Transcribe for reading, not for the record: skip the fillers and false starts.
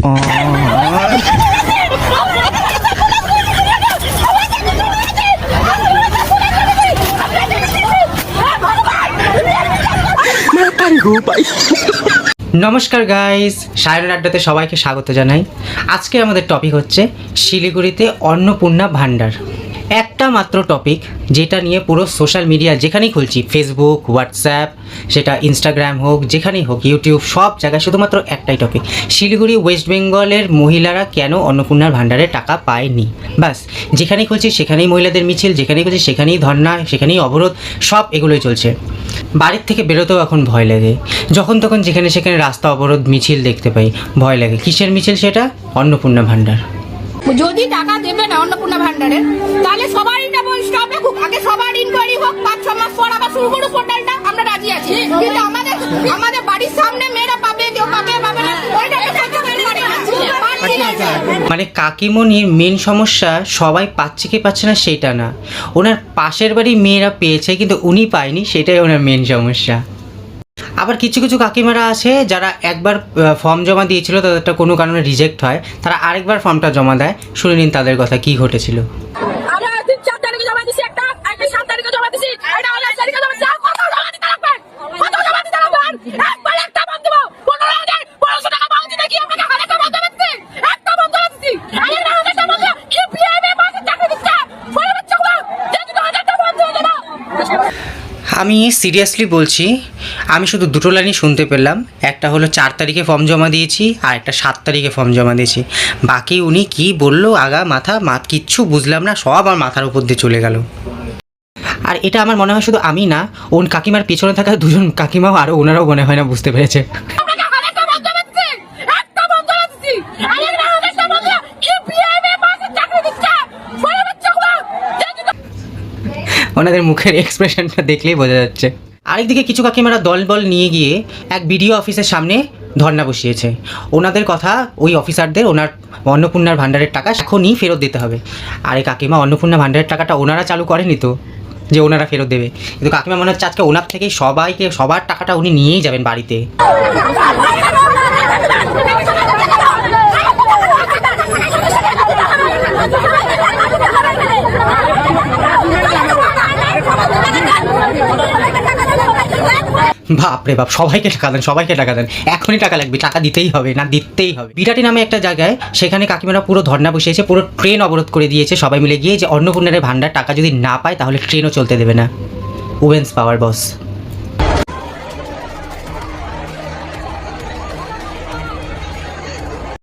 নমস্কার গাইস, সায়নের আড্ডাতে সবাইকে স্বাগত জানাই। আজকে আমাদের টপিক হচ্ছে শিলিগুড়িতে অন্নপূর্ণা ভাণ্ডার। একটা মাত্র টপিক যেটা নিয়ে পুরো সোশ্যাল মিডিয়া যেখানেই খুলছি, ফেসবুক, হোয়াটসঅ্যাপ, সেটা ইনস্টাগ্রাম হোক, যেখানেই হোক, ইউটিউব, সব জায়গায় শুধুমাত্র একটাই টপিক, শিলিগুড়ি ওয়েস্ট বেঙ্গলের মহিলারা কেন অন্নপূর্ণার ভাণ্ডারে টাকা পায়নি। বাস, যেখানেই খুলছি সেখানেই মহিলাদের মিছিল, যেখানেই খুলছি সেখানেই ধর্না, সেখানেই অবরোধ, সব এগুলোই চলছে। বাড়ির থেকে বেরোতেও এখন ভয় লাগে, যখন তখন যেখানে সেখানে রাস্তা অবরোধ, মিছিল দেখতে পাই, ভয় লাগে। কিসের মিছিল সেটা? অন্নপূর্ণা ভাণ্ডার। যদি টাকা দেবে না অন্নপূর্ণা ভান্ডারে, তাহলে সবারই স্টপ রাখুক, আগে সবার ইনকোয়ারি হোক, 5-6 মাস পর আবার শুরু করুক পোর্টালটা, আমরা রাজি আছি। কিন্তু আমাদের বাড়ির সামনে মেয়েরা পাবে, কেউ পাবে না, ওইটাকে সহ্য করতে পারি না। মানে কাকিমণির মেন সমস্যা সবাই পাচ্ছে কি পাচ্ছে না সেটা না, ওনার পাশের বাড়ির মেয়েরা পেয়েছে কিন্তু উনি পায়নি, সেটাই ওনার মেন সমস্যা। আবার কিছু কিছু কাকিমারা আছে যারা একবার ফর্ম জমা দিয়েছিল, তাদেরটা কোনো কারণে রিজেক্ট হয়, তারা আরেকবার ফর্মটা জমা দেয়। শুনে নিন তাদের কথা কি ঘটেছিল। আমি সিরিয়াসলি বলছি, আমি শুধু দুটো লাইনই শুনতে পেলাম। একটা হলো 4 তারিখে ফর্ম জমা দিয়েছি, আর একটা 7 তারিখে ফর্ম জমা দিয়েছি। বাকি উনি কি বললো আগা মাথা কিচ্ছু বুঝলাম না, সব আমার মাথার উপর দিয়ে চলে গেল। আর এটা আমার মনে হয় শুধু আমি না, ওন কাকিমার পেছনে থাকা দুজন কাকিমাও আরও ওনারাও মনে হয় না বুঝতে পেরেছে। ওনাদের মুখের এক্সপ্রেশনটা দেখলেই বোঝা যাচ্ছে। আরেকদিকে কিছু কাকিমারা দল নিয়ে গিয়ে এক বিডিও অফিসের সামনে ধর্ণা বসিয়েছে। ওনাদের কথা, ওই অফিসারদের ওনার অন্নপূর্ণার ভাণ্ডারের টাকা এখনই ফেরত দিতে হবে। আর এই কাকিমা অন্নপূর্ণা ভাণ্ডারের টাকাটা ওনারা চালু করেনি তো যে ওনারা ফেরত দেবে, কিন্তু কাকিমা মনে হচ্ছে আজকে ওনার থেকেই সবার টাকাটা উনি নিয়েই যাবেন বাড়িতে। বাপরে বাপ, সবাইকে টাকা দেন, এখনই টাকা লাগবে, টাকা দিতেই হবে, না দিতেই হবে। বিরাটি নামে একটা জায়গায়, সেখানে কাকিমারা পুরো ধর্ণা বসিয়েছে, পুরো ট্রেন অবরোধ করে দিয়েছে সবাই মিলে গিয়ে, যে অন্নপূর্ণার ভাণ্ডার টাকা যদি না পায় তাহলে ট্রেনও চলতে দেবে না। উমেন্স পাওয়ার বস।